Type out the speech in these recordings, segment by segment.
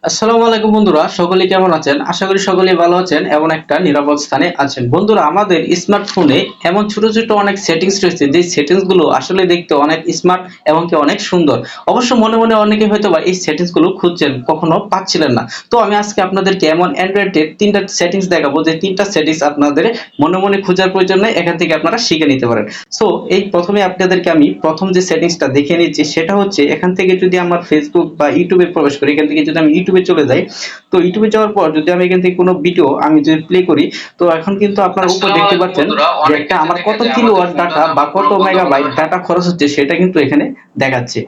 আসসালামু আলাইকুম বন্ধুরা, সকলে কেমন আছেন? আশা করি সকলেই ভালো আছেন এবং একটা নিরাপদ স্থানে আছেন। বন্ধুরা, আমাদের স্মার্টফোনে এমন ছোট ছোট অনেক সেটিংস রয়েছে যে সেটিংস গুলো আসলে দেখতে অনেক স্মার্ট এবং কি অনেক সুন্দর। অবশ্য মনে মনে অনেকে হয়তোবা এই সেটিংস গুলো খুঁজছেন, কখনো পাচ্ছিলেন না। তো আমি আজকে আপনাদেরকে এমন অ্যান্ড্রয়েডের তিনটা সেটিংস দেখাবো যে তিনটা সেটিংস আপনাদের মনে মনে খোঁজার প্রয়োজন নেই, এখান থেকে আপনারা শিখে নিতে পারেন। সো এই প্রথমে আপনাদেরকে আমি প্রথম যে সেটিংসটা দেখিয়ে নিচ্ছি সেটা হচ্ছে, এখান থেকে যদি আমার ফেসবুক বা ইউটিউবে প্রবেশ করি, এখান থেকে যদি আমি ইউটিউবে চলে যাই, তো ইউটিউবে যাওয়ার পর যদি আমি এখান থেকে কোনো ভিডিও আমি যদি প্লে করি, তো এখন কিন্তু আপনারা উপর দেখতে পাচ্ছেন যে একটা আমার কত কিলোওয়াট ডাটা বা কত মেগাবাইট ডাটা খরচ হচ্ছে সেটা কিন্তু এখানে দেখাচ্ছে।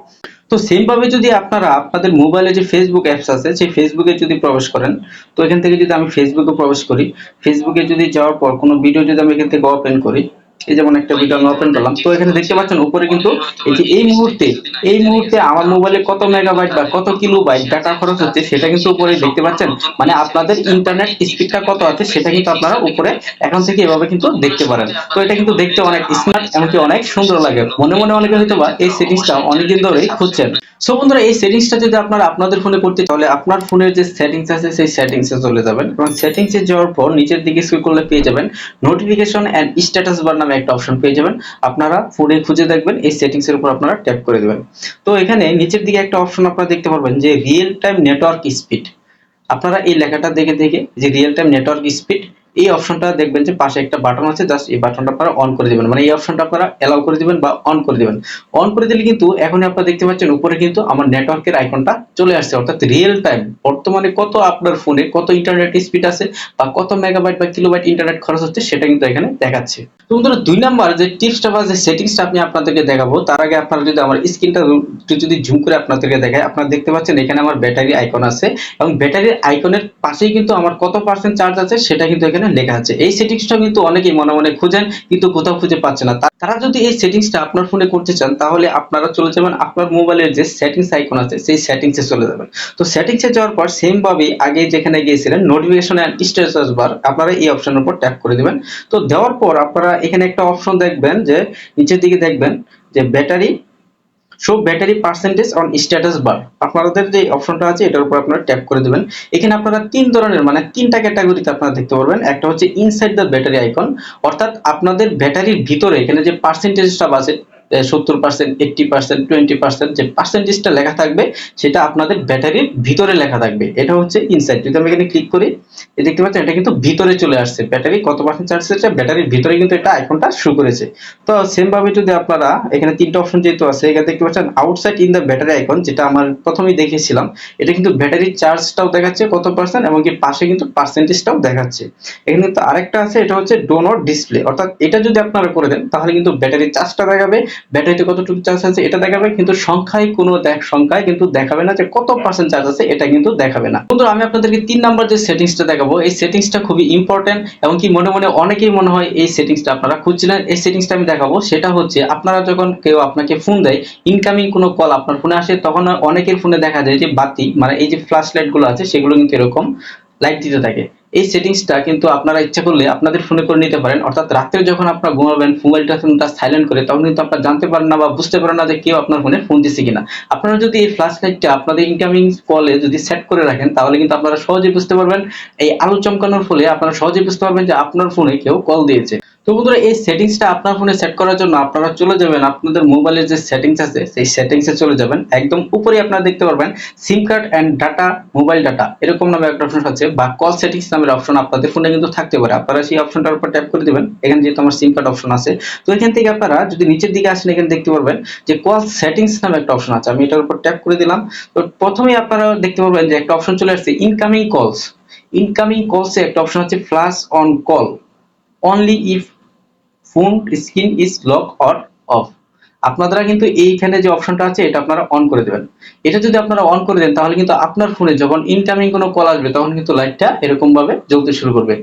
তো সেম ভাবে যদি আপনারা আপনাদের মোবাইলে যে ফেসবুক অ্যাপস আছে সেই ফেসবুকে যদি প্রবেশ করেন, তো এখান থেকে যদি আমি ফেসবুকে প্রবেশ করি, ফেসবুকে যদি যাওয়ার পর কোনো ভিডিও যদি আমি এখান থেকে ওপেন করি, এই যেমন একটা ভিডিও আমি ওপেন করলাম, তো এখানে দেখতে পাচ্ছেন উপরে কিন্তু এই যে এই মুহূর্তে আমার মোবাইলে কত মেগাবাইট বা কত কিলোবাইট ডাটা খরচ হচ্ছে সেটা কিন্তু উপরে দেখতে পাচ্ছেন। মানে আপনাদের ইন্টারনেট স্পিডটা কত আছে সেটা কিন্তু আপনারা উপরে এখন থেকে এভাবে কিন্তু দেখতে পারেন। তো এটা কিন্তু দেখতে অনেক স্মার্ট এমনকি অনেক সুন্দর লাগে। মনে মনে অনেকে হয়তো বা এই সেটিংসটা অনেকদিন ধরেই খুঁজছেন। সো বন্ধুরা, এই সেটিংসটা যদি আপনারা আপনাদের ফোনে করতে, তাহলে আপনার ফোনের যে সেটিংস আছে সেই সেটিংসে চলে যাবেন এবং সেটিংসে যাওয়ার পর নিচের দিকে স্ক্রল করলে পেয়ে যাবেন নোটিফিকেশন এন্ড স্ট্যাটাস বার নামে একটা অপশন পেয়ে যাবেন। আপনারা ফোনে খুঁজে দেখবেন, এই সেটিংস এর উপর আপনারা ট্যাপ করে দিবেন। তো এখানে নিচের দিকে একটা অপশন আপনারা দেখতে পারবেন যে রিয়েল টাইম নেটওয়ার্ক স্পিড। আপনারা এই লেখাটা দেখে দেখে যে রিয়েল টাইম নেটওয়ার্ক স্পিড, এই অপশনটা দেখবেন যে পাশে একটা বাটন আছে, জাস্ট এই বাটনটা আপনারা অন করে দিবেন। মানে এই অপশনটা আপনারা এলাও করে দিবেন বা অন করে দিবেন। অন করে দিলে কিন্তু এখন আপনারা দেখতে পাচ্ছেন উপরে কিন্তু আমার নেটওয়ার্কের আইকনটা চলে আসছে, অর্থাৎ রিয়েল টাইম বর্তমানে কত আপনার ফোনে কত ইন্টারনেট স্পিড আছে বা কত মেগাবাইট বা কিলোবাইট ইন্টারনেট খরচ হচ্ছে সেটা কিন্তু এখানে দেখাচ্ছে। তো বন্ধুরা, 2 নাম্বার যে টিপসটা বা যে সেটিংসটা আমি আপনাদেরকে দেখাবো, তার আগে আপনারা যদি আমার স্ক্রিনটা যদি জুম করে আপনাদেরকে দেখায়, আপনারা দেখতে পাচ্ছেন এখানে আমার ব্যাটারি আইকন আছে এবং ব্যাটারির আইকনের পাশেই কিন্তু আমার কত পার্সেন্ট চার্জ আছে সেটা কিন্তু এখানে লেখা আছে। এই সেটিংসটা কিন্তু অনেকেই মনে মনে খুঁজেন কিন্তু কোথাও খুঁজে পাচ্ছে না। তারা যদি এই সেটিংসটা আপনার ফোনে করতে চান, তাহলে আপনারা চলে যাবেন আপনার মোবাইলের যে সেটিংস আইকন আছে সেই সেটিংসে চলে যাবেন। তো সেটিংসে যাওয়ার পর সেম ভাবে আগে যেখানে গিয়েছিলেন নোটিফিকেশন এন্ড স্ট্যাটাস বার, আপনারা এই অপশনের উপর ট্যাপ করে দিবেন। তো দেওয়ার পর আপনারা এখানে একটা অপশন দেখবেন যে নিচের দিকে দেখবেন যে battery show battery percentage on status bar. আপনাদের যে অপশনটা আছে এটার উপর আপনারা ট্যাপ করে দিবেন। এখানে আপনারা তিন ধরনের মানে তিনটা ক্যাটাগরিতে আপনারা দেখতে পারবেন। একটা হচ্ছে ইনসাইড দ্য ব্যাটারি আইকন, অর্থাৎ আপনাদের ব্যাটারির ভিতরে এখানে যে পার্সেন্টেজটা আছে 70%, 80%, 20%, যে পার্সেন্টেজটা লেখা থাকবে সেটা আপনাদের ব্যাটারির ভিতরে লেখা থাকবে, এটা হচ্ছে ইনসাইড। যদি আমি এখানে ক্লিক করি, দেখতে পাচ্ছেন এটা কিন্তু ভিতরে চলে আসছে, ব্যাটারি কত পার্সেন্ট চার্জ আছে ব্যাটারির ভিতরে কিন্তু এটা আইকনটা শো করেছে। তো সেম ভাবে যদি আপনারা এখানে তিনটা অপশন যেহেতু আছে, এখানে দেখতে পাচ্ছেন outside in the battery icon, যেটা আমার প্রথমেই দেখিয়েছিলাম, এটা কিন্তু ব্যাটারির চার্জটাও দেখাচ্ছে কত পার্সেন্ট এবং কি পাশে কিন্তু পার্সেন্টেজটাও দেখাচ্ছে। এখানে কিন্তু আরেকটা আছে, এটা হচ্ছে ডো নট ডিসপ্লে, অর্থাৎ এটা যদি আপনারা করে দেন তাহলে কিন্তু ব্যাটারির চার্জটা দেখাবে, ব্যাটারিতে কতটুকু চার্জ আছে এটা দেখাবে, কিন্তু সংখ্যায় কিন্তু দেখাবে না যে কত পার্সেন্ট চার্জ আছে, এটা কিন্তু দেখাবে না। বন্ধুরা, আমি আপনাদেরকে 3 নাম্বার যে সেটিংসটা দেখাবো, এই সেটিংসটা খুবই ইম্পর্টেন্ট এবং কি মনে মনে অনেকেই মনে হয় এই সেটিংসটা আপনারা খুঁজছিলেন। এই সেটিংসটা আমি দেখাবো, সেটা হচ্ছে আপনারা যখন কেউ আপনাকে ফোন দেয়, ইনকামিং কোনো কল আপনার ফোনে আসে, তখন অনেকের ফোনে দেখা যায় যে বাতি মানে এই যে ফ্ল্যাশ লাইট গুলো আছে সেগুলো কিন্তু এরকম লাইট দিতে থাকে। এই সেটিংসটা কিন্তু আপনারা ইচ্ছা করলে আপনাদের ফোনে করে নিতে পারেন, অর্থাৎ রাত্রে যখন আপনারা ঘুমাবেন মোবাইলটা সাইলেন্ট করে, তখন কিন্তু আপনারা জানতে পারেন না বা বুঝতে পারেন না যে কেউ আপনার ফোনে ফোন দিচ্ছে কিনা। আপনারা যদি এই ফ্ল্যাশ লাইটটা আপনাদের ইনকামিং কলে যদি সেট করে রাখেন, তাহলে কিন্তু আপনারা সহজেই বুঝতে পারবেন, এই আলো চমকানোর ফলে আপনারা সহজেই বুঝতে পারবেন যে আপনার ফোনে কেউ কল দিয়েছে। তো বন্ধুরা, এই সেটিংসটা আপনার ফোনে সেট করার জন্য আপনারা চলে যাবেন আপনাদের মোবাইলের যে সেটিংস আছে সেই সেটিংসে চলে যাবেন। একদম উপরে আপনারা দেখতে পারবেন SIM card and data, mobile data এরকম নামে একটা অপশন আছে, বা কল সেটিংস নামের অপশন আপনাদের ফোনে কিন্তু থাকতে পারে। আপনারা সেই অপশনটার উপর ট্যাপ করে দিবেন। এখানে যেহেতু আমার সিম কার্ড অপশন আছে, তো এখান থেকে আপনারা যদি নিচের দিকে আসেন, এখানে দেখতে পারবেন যে কল সেটিংস নামে একটা অপশন আছে, আমি এটার উপর ট্যাপ করে দিলাম। তো প্রথমেই আপনারা দেখতে পারবেন যে একটা অপশন চলে আসছে ইনকামিং কলস। ইনকামিং কলসে একটা অপশন আছে flash on call only if phone screen is lock or of. আপনারা কিন্তু এইখানে যে অপশনটা আছে এটা আপনারা অন করে দেবেন। এটা যদি আপনারা অন করে দেন, তাহলে কিন্তু আপনার ফোনে যখন ইনকামিং কোনো কল আসবে তখন কিন্তু লাইটটা এরকম ভাবে জ্বলতে শুরু করবে।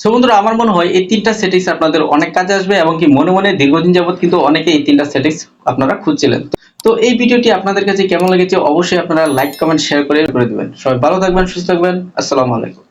সো বন্ধুরা, আমার মনে হয় এই তিনটা সেটিংস আপনাদের অনেক কাজে আসবে এবং কি মনে মনে দীর্ঘদিন যাবত কিন্তু অনেকে এই তিনটা সেটিংস আপনারা খুঁজছিলেন। তো এই ভিডিওটি আপনাদের কাছে কেমন লেগেছে অবশ্যই আপনারা লাইক, কমেন্ট, শেয়ার করে দিবেন। সবাই ভালো থাকবেন, সুস্থ থাকবেন। আসসালামু আলাইকুম।